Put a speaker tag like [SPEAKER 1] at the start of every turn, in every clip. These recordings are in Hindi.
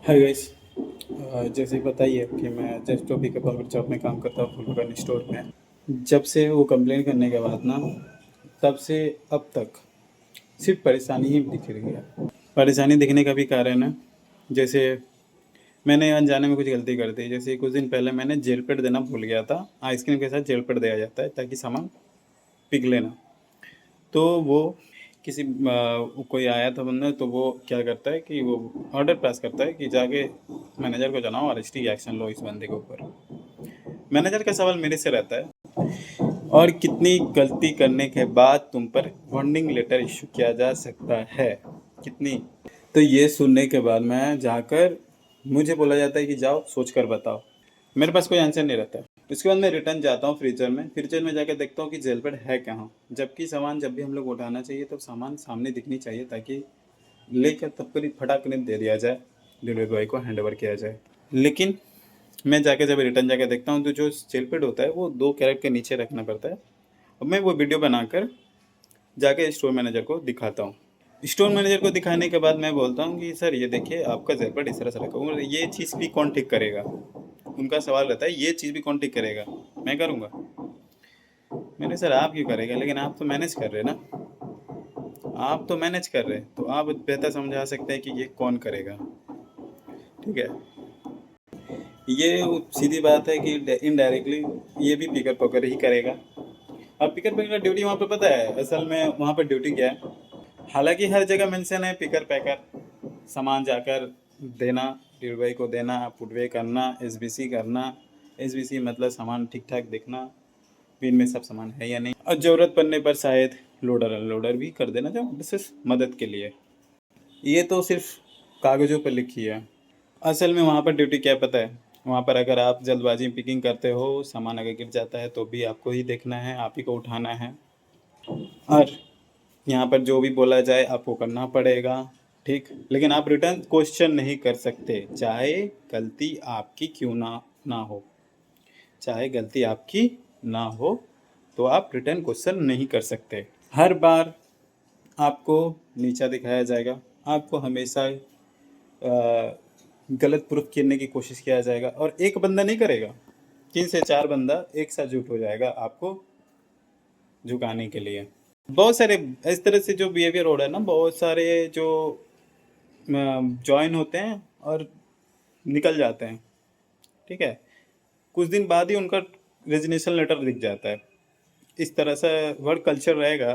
[SPEAKER 1] Hi guys. जैसे कि पता ही है कि मैं जस्ट टॉपिक के बर्गर शॉप में काम करता हूँ, फुल गन स्टोर में। जब से वो कंप्लेन करने के बाद ना, तब से अब तक सिर्फ परेशानी ही दिख रही है। परेशानी दिखने का भी कारण है, जैसे मैंने अनजाने में कुछ गलती कर दी। जैसे कुछ दिन पहले मैंने जेल पेड़ देना भूल गया था। आइसक्रीम के साथ जेल पेड़ दिया जाता है ताकि सामान पिघले ना। तो वो किसी कोई आया था बंदा, तो वो क्या करता है कि वो ऑर्डर पास करता है कि जाके मैनेजर को जनाओ और स्ट्रिक्ट एक्शन लो इस बंदे के ऊपर। मैनेजर का सवाल मेरे से रहता है, और कितनी गलती करने के बाद तुम पर वार्निंग लेटर इशू किया जा सकता है, कितनी। तो ये सुनने के बाद मैं जाकर, मुझे बोला जाता है कि जाओ सोच कर बताओ। मेरे पास कोई आंसर नहीं रहता है। उसके बाद मैं रिटर्न जाता हूँ फ्रीजर में जाकर देखता हूँ कि जेल पेड़ है कहाँ। जबकि सामान जब भी हम लोग उठाना चाहिए तब सामान सामने दिखनी चाहिए, ताकि लेकर तब करीब फटाक ने दे दिया जाए, डिलीवरी बॉय को हैंड ओवर किया जाए। लेकिन मैं जाके जब रिटर्न जाके देखता हूँ तो जो जेल पेड़ होता है वो 2 कैरेट के नीचे रखना पड़ता है। अब मैं वो वीडियो बनाकर जाके स्टोर मैनेजर को दिखाता हूँ। स्टोर मैनेजर को दिखाने के बाद मैं बोलता हूँ कि सर ये देखिए, आपका जेल पेड़ इस तरह से रखा हुआ है, ये चीज़ भी कौन ठीक करेगा। उनका सवाल रहता है ये चीज़ भी कौन ठीक करेगा, मैं करूँगा। मैंने, सर आप क्यों करेगा, लेकिन आप तो मैनेज कर रहे हैं ना, आप तो मैनेज कर रहे हैं, तो आप बेहतर समझा सकते हैं कि ये कौन करेगा। ठीक है। ये सीधी बात है कि इनडायरेक्टली ये भी पिकर पॉकर ही करेगा। अब पिकर पैकर का ड्यूटी वहाँ पे पता है असल में वहाँ पे ड्यूटी क्या है। हालांकि हर जगह मेंशन है पिकर पैकर, सामान जाकर देना, डिलीवरी को देना, पुटवे करना, एसबीसी करना। एसबीसी मतलब सामान ठीक ठाक देखना, बिन में सब सामान है या नहीं, और ज़रूरत पड़ने पर शायद लोडर अनलोडर भी कर देना, जो विशेष मदद के लिए। ये तो सिर्फ कागज़ों पर लिखी है। असल में वहाँ पर ड्यूटी क्या है पता है। वहाँ पर अगर आप जल्दबाजी में पिकिंग करते हो, सामान अगर गिर जाता है तो भी आपको ही देखना है, आप ही को उठाना है। और यहाँ पर जो भी बोला जाए आपको करना पड़ेगा। ठीक, लेकिन आप रिटर्न क्वेश्चन नहीं कर सकते, चाहे गलती आपकी क्यों ना हो। चाहे गलती आपकी ना हो तो आप रिटर्न क्वेश्चन नहीं कर सकते। हर बार आपको नीचा दिखाया जाएगा। आपको हमेशा गलत प्रूफ करने की कोशिश किया जाएगा, और एक बंदा नहीं करेगा, 3 से 4 बंदा एक साथ जुट हो जाएगा आपको झुकाने के लिए। बहुत सारे इस तरह से जो बिहेवियर हो रहा है ना, बहुत सारे जो ज्वाइन होते हैं और निकल जाते हैं। ठीक है, कुछ दिन बाद ही उनका रेजिग्नेशन लेटर दिख जाता है। इस तरह से वर्क कल्चर रहेगा,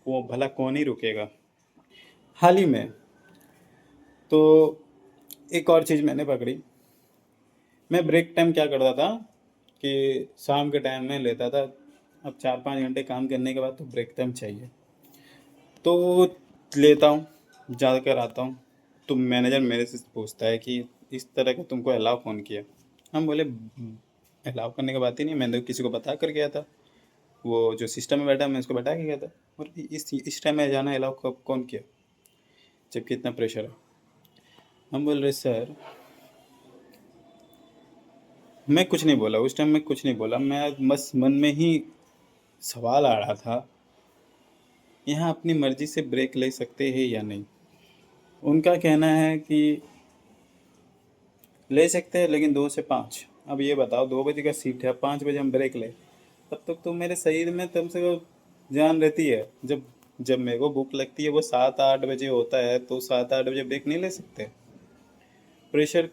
[SPEAKER 1] वो भला कौन ही रुकेगा। हाल ही में तो एक और चीज़ मैंने पकड़ी। मैं ब्रेक टाइम क्या करता था कि शाम के टाइम में लेता था। अब 4-5 घंटे काम करने के बाद तो ब्रेक टाइम चाहिए, तो लेता हूँ, जाकर आता हूँ। तो मैनेजर मेरे से पूछता है कि इस तरह का तुमको अलाउ कौन किया। हम बोले अलाउ करने की बात ही नहीं, मैंने तो किसी को बता कर गया था, वो जो सिस्टम में बैठा मैं उसको बैठा के गया था। और इस टाइम में जाना अलाउ कब कौन किया, जबकि इतना प्रेशर है। हम बोल रहे सर, मैं कुछ नहीं बोला उस टाइम, मैं कुछ नहीं बोला, मैं बस मन में ही सवाल आ रहा था, यहाँ अपनी मर्जी से ब्रेक ले सकते हैं या नहीं। उनका कहना है कि ले सकते हैं, लेकिन 2 से 5। अब ये बताओ, 2 बजे का शिफ्ट है, 5 बजे हम ब्रेक ले, तब तक तो मेरे शरीर में कम से कम जान रहती है। जब जब मेरे को भूख लगती है वो 7-8 बजे होता है, तो 7-8 बजे ब्रेक नहीं ले सकते। प्रेशर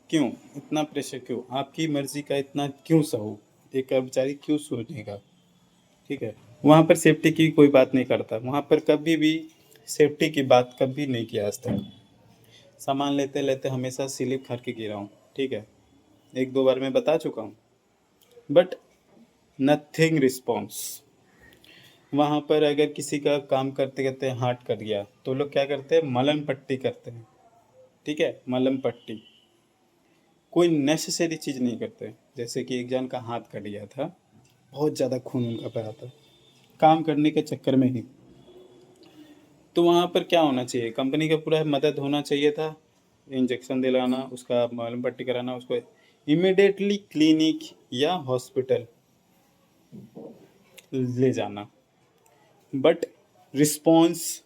[SPEAKER 1] क्यों, इतना प्रेशर क्यों, आपकी मर्जी का इतना क्यों सहो, एक कर्मचारी क्यों सोचेगा। ठीक है, वहाँ पर सेफ्टी की कोई बात नहीं करता, वहाँ पर कभी भी सेफ्टी की बात कभी नहीं किया आज तक। सामान लेते लेते हमेशा स्लिप खा के गिरा हूँ। ठीक है, 1-2 बार मैं बता चुका हूँ, बट नथिंग रिस्पॉन्स। वहाँ पर अगर किसी का काम करते करते हाथ कट गया तो लोग क्या करते हैं, मलम पट्टी करते हैं। ठीक है, मलम पट्टी, कोई नेसेसरी चीज़ नहीं करते। जैसे कि एक जन का हाथ कट गया था, बहुत ज़्यादा खून उनका बहा था काम करने के चक्कर में ही। तो वहाँ पर क्या होना चाहिए, कंपनी का पूरा मदद होना चाहिए था, इंजेक्शन दिलाना, उसका मलहम पट्टी कराना, उसको इमिडिएटली क्लिनिक या हॉस्पिटल ले जाना। बट रिस्पॉन्स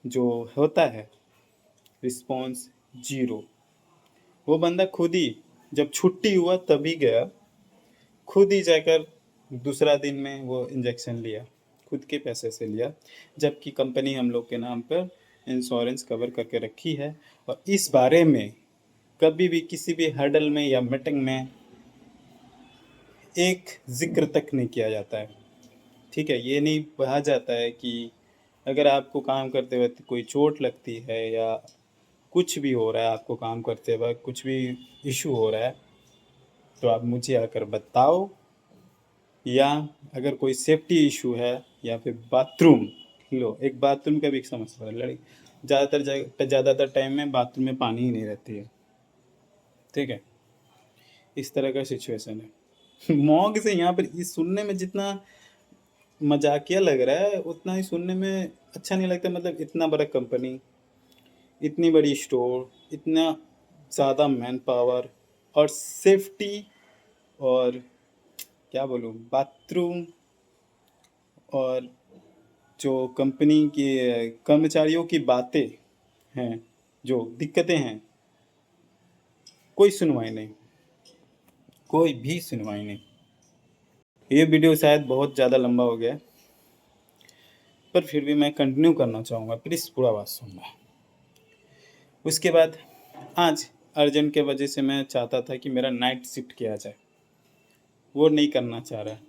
[SPEAKER 1] जो होता है, रिस्पॉन्स जीरो। वो बंदा खुद ही जब छुट्टी हुआ तभी गया, खुद ही जाकर दूसरा दिन में वो इंजेक्शन लिया, खुद के पैसे से लिया, जबकि कंपनी हम लोग के नाम पर इंश्योरेंस कवर करके रखी है। और इस बारे में कभी भी किसी भी हर्डल में या मीटिंग में एक जिक्र तक नहीं किया जाता है। ठीक है, ये नहीं कहा जाता है कि अगर आपको काम करते वक्त कोई चोट लगती है या कुछ भी हो रहा है, आपको काम करते वक्त कुछ भी इशू हो रहा है, तो आप मुझे आकर बताओ। या अगर कोई सेफ्टी इशू है या फिर बाथरूम, लो एक बाथरूम का भी एक समस्या है, लड़की ज़्यादातर टाइम में बाथरूम में पानी ही नहीं रहती है। ठीक है, इस तरह का सिचुएशन है। मॉग से यहाँ पर इस सुनने में जितना मजाकिया लग रहा है उतना ही सुनने में अच्छा नहीं लगता। मतलब इतना बड़ा कंपनी, इतनी बड़ी स्टोर, इतना ज़्यादा मैन पावर और सेफ्टी, और क्या बोलूँ, बाथरूम, और जो कंपनी के कर्मचारियों की बातें हैं, जो दिक्कतें हैं, कोई सुनवाई नहीं, कोई भी सुनवाई नहीं। ये वीडियो शायद बहुत ज़्यादा लंबा हो गया, पर फिर भी मैं कंटिन्यू करना चाहूँगा, प्लीज़ पूरा बात सुनना। उसके बाद आज अर्जेंट के वजह से मैं चाहता था कि मेरा नाइट शिफ्ट किया जाए, वो नहीं करना चाह रहा है।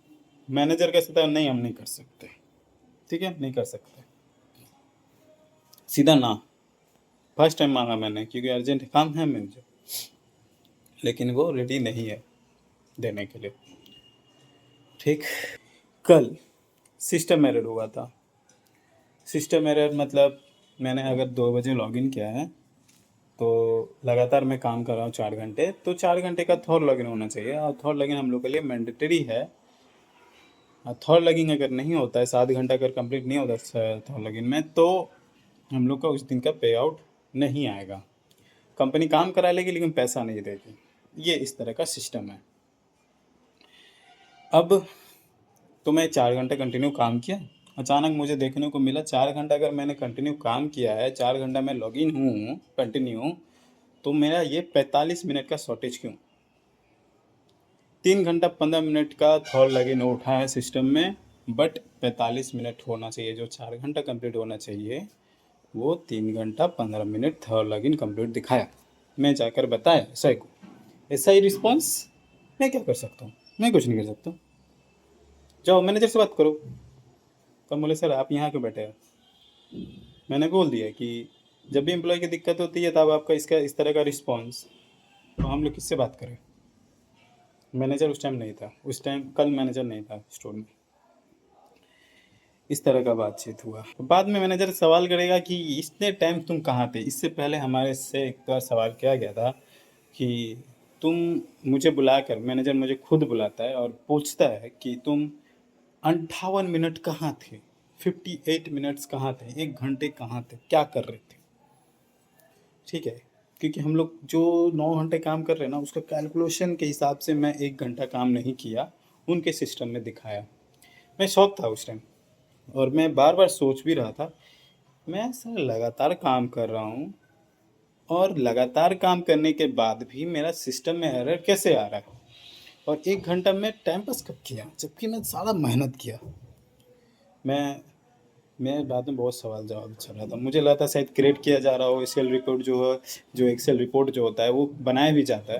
[SPEAKER 1] मैनेजर का सीधा नहीं, हम नहीं कर सकते। ठीक है, नहीं कर सकते, सीधा ना। फर्स्ट टाइम मांगा मैंने क्योंकि अर्जेंट काम है मुझे, लेकिन वो रेडी नहीं है देने के लिए। ठीक, कल सिस्टम एरर हुआ था। सिस्टम एरर मतलब मैंने अगर 2 बजे लॉगिन किया है तो लगातार मैं काम कर रहा हूँ 4 घंटे, तो 4 घंटे का थॉर लॉगिन होना चाहिए, और थॉर लॉगिन हम लोग के लिए मैंडेटरी है। और थॉर लॉगिन अगर नहीं होता है, 7 घंटा अगर कंप्लीट नहीं होता थॉर लॉगिन में, तो हम लोग का उस दिन का पे आउट नहीं आएगा। कंपनी काम करा लेगी लेकिन पैसा नहीं देगी। ये इस तरह का सिस्टम है। अब तो मैं 4 घंटे कंटिन्यू काम किया, अचानक मुझे देखने को मिला 4 घंटा अगर मैंने कंटिन्यू काम किया है, 4 घंटा मैं लॉगिन हूँ कंटिन्यू, तो मेरा ये 45 मिनट का शॉर्टेज क्यों? 3 घंटा 15 मिनट का थॉर लॉगिन उठा है सिस्टम में, बट 45 मिनट होना चाहिए। जो 4 घंटा कंप्लीट होना चाहिए वो 3 घंटा 15 मिनट थॉर लॉगिन कंप्लीट दिखाया। मैं जाकर बताया एसआई को, एसआई रिस्पॉन्स, मैं क्या कर सकता हूँ? मैं कुछ नहीं कर सकता, जाओ मैनेजर से बात करो। तब बोले सर आप यहाँ क्यों बैठे हैं? मैंने बोल दिया कि जब भी एम्प्लॉय की दिक्कत होती है तब आपका इसका इस तरह का रिस्पॉन्स, तो हम लोग किससे बात करें? मैनेजर उस टाइम नहीं था, उस टाइम कल मैनेजर नहीं था स्टोर में। इस तरह का बातचीत हुआ। तो बाद में मैनेजर सवाल करेगा कि इतने टाइम तुम कहाँ थे? इससे पहले हमारे से एक बार सवाल किया गया था कि तुम मुझे बुलाकर, मैनेजर मुझे खुद बुलाता है और पूछता है कि तुम 58 मिनट कहाँ थे, 58 मिनट्स कहाँ थे, 1 घंटे कहाँ थे, क्या कर रहे थे? ठीक है, क्योंकि हम लोग जो 9 घंटे काम कर रहे हैं ना, उसका कैलकुलेशन के हिसाब से मैं 1 घंटा काम नहीं किया, उनके सिस्टम में दिखाया। मैं शौक था उस टाइम, और मैं बार बार सोच भी रहा था, मैं सर लगातार काम कर रहा हूँ और लगातार काम करने के बाद भी मेरा सिस्टम में एरर कैसे आ रहा है? और 1 घंटा में टाइम पास कब किया, जबकि मैं सारा मेहनत किया। मैं मैं बाद में बहुत सवाल जवाब चल रहा था, मुझे लगा था शायद क्रिएट किया जा रहा हो एक्सेल रिपोर्ट, जो है जो एक्सेल रिपोर्ट जो होता है वो बनाया भी जाता है।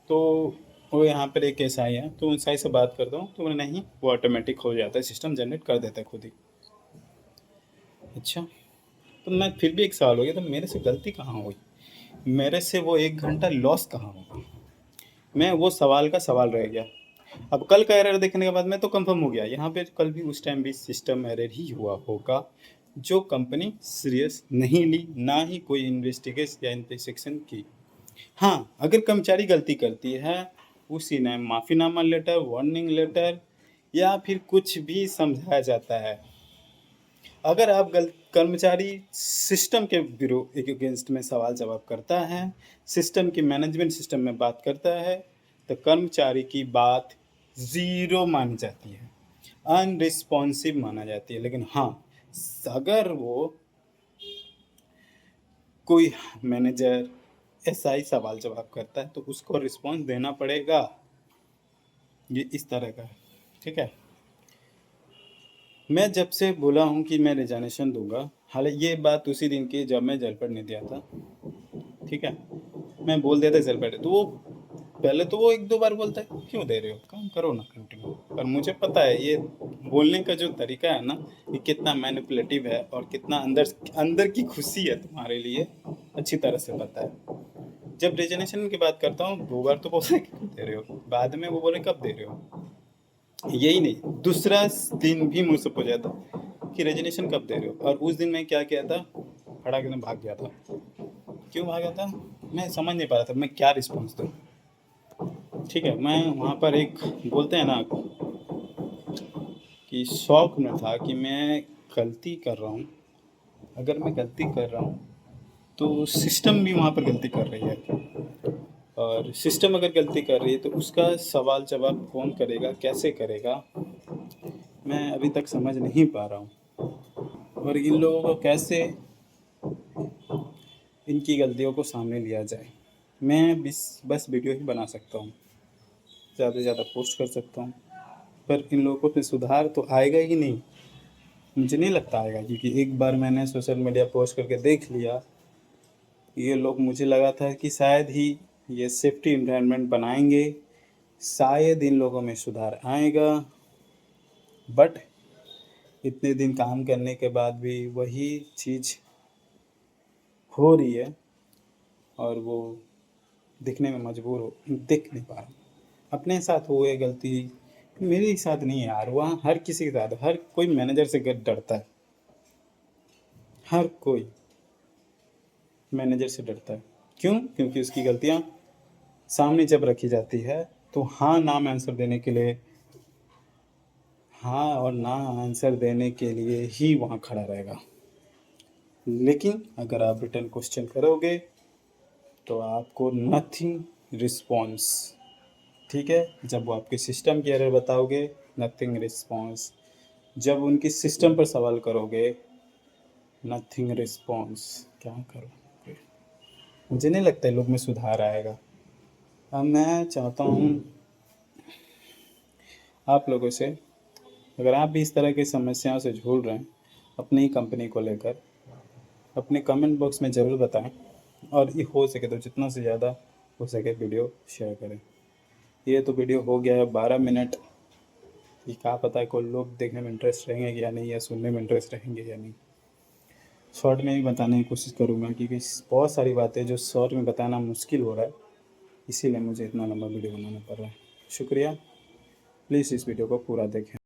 [SPEAKER 1] तो वो यहाँ पर एक एसआई है, तो एसआई से बात करता हूँ, तो बोले नहीं वो ऑटोमेटिक हो जाता है, सिस्टम जनरेट कर देता है खुद ही। अच्छा, तो मैं फिर भी एक सवाल हो गया, तो मेरे से गलती कहाँ हुई? मेरे से वो 1 घंटा लॉस कहाँ होगा? मैं वो सवाल का सवाल रह गया। अब कल का एरर देखने के बाद मैं तो कंफर्म हो गया, यहाँ पे कल भी उस टाइम भी सिस्टम एरर ही हुआ होगा, जो कंपनी सीरियस नहीं ली, ना ही कोई इन्वेस्टिगेशन या इंस्पेक्शन की। हाँ, अगर कर्मचारी गलती करती है, उसी ने माफ़ीनामा लेटर, वार्निंग लेटर या फिर कुछ भी समझाया जाता है। अगर आप कर्मचारी सिस्टम के विरोध अगेंस्ट में सवाल जवाब करता है, सिस्टम की मैनेजमेंट सिस्टम में बात करता है, तो कर्मचारी की बात ज़ीरो मानी जाती है, अनरिस्पॉन्सिव माना जाती है। लेकिन हाँ, अगर वो कोई मैनेजर, ऐसा ही सवाल जवाब करता है तो उसको रिस्पॉन्स देना पड़ेगा। ये इस तरह का है, ठीक है। मैं जब से बोला हूँ कि मैं रिजाइनेशन दूंगा, हालांकि ये बात उसी दिन की जब मैं जलपट नहीं दिया था, ठीक है। मैं बोल देता जलपट, तो वो पहले तो वो एक दो बार बोलता है क्यों दे रहे हो, काम करो ना कंटिन्यू। पर मुझे पता है ये बोलने का जो तरीका है ना, ये कितना मैनिपुलेटिव है और कितना अंदर अंदर की खुशी है तुम्हारे लिए, अच्छी तरह से पता है। जब रिजनेशन की बात करता हूँ, दो बार तो बोला कि कब दे रहे हो, बाद में वो बोले कब दे रहे हो। यही नहीं, दूसरा दिन भी मुझसे पूछा था कि रेजिग्नेशन कब दे रहे हो, और उस दिन मैं क्या किया था, फटाक से भाग गया था। क्यों भागा था, मैं समझ नहीं पा रहा था मैं क्या रिस्पॉन्स दूँ, ठीक है। मैं वहाँ पर एक बोलते हैं ना कि शौक में था कि मैं गलती कर रहा हूँ, अगर मैं गलती कर रहा हूँ तो सिस्टम भी वहाँ पर गलती कर रही है, और सिस्टम अगर गलती कर रही है तो उसका सवाल जवाब कौन करेगा, कैसे करेगा, मैं अभी तक समझ नहीं पा रहा हूँ। और इन लोगों को कैसे इनकी गलतियों को सामने लिया जाए। मैं बस वीडियो ही बना सकता हूँ, ज़्यादा से ज़्यादा पोस्ट कर सकता हूँ, पर इन लोगों में सुधार तो आएगा ही नहीं। मुझे नहीं लगता आएगा, क्योंकि एक बार मैंने सोशल मीडिया पोस्ट करके देख लिया, ये लोग, मुझे लगा था कि शायद ही ये सेफ्टी इन्वायरमेंट बनाएंगे, शायद इन लोगों में सुधार आएगा। बट इतने दिन काम करने के बाद भी वही चीज़ हो रही है, और वो दिखने में मजबूर हो, दिख नहीं पा रहा। अपने साथ हुए गलती, मेरे साथ नहीं है यार, वहाँ हर किसी के साथ, हर कोई मैनेजर से डरता है, हर कोई मैनेजर से डरता है। क्यों? क्योंकि उसकी गलतियाँ सामने जब रखी जाती है तो हाँ ना में आंसर देने के लिए, हाँ और ना आंसर देने के लिए ही वहाँ खड़ा रहेगा। लेकिन अगर आप रिटर्न क्वेश्चन करोगे तो आपको नथिंग रिस्पॉन्स, ठीक है। जब वो आपके सिस्टम की एरर बताओगे, नथिंग रिस्पॉन्स। जब उनकी सिस्टम पर सवाल करोगे, नथिंग रिस्पॉन्स। क्या करोगे? मुझे नहीं लगता लोग में सुधार आएगा। अब मैं चाहता हूँ आप लोगों से, अगर आप भी इस तरह की समस्याओं से झूल रहे हैं अपनी ही कंपनी को लेकर, अपने कमेंट बॉक्स में ज़रूर बताएं, और ये हो सके तो जितना से ज़्यादा हो सके वीडियो शेयर करें। ये तो वीडियो हो गया है 12 मिनट, ये क्या पता है कोई लोग देखने में इंटरेस्ट रहेंगे या नहीं, या सुनने में इंटरेस्ट रहेंगे या नहीं। शॉर्ट में भी बताने की कोशिश करूँगा, क्योंकि बहुत सारी बातें जो शॉर्ट में बताना मुश्किल हो रहा है, इसीलिए मुझे इतना लंबा वीडियो बनाना पड़ रहा है। शुक्रिया, प्लीज़ इस वीडियो को पूरा देखें।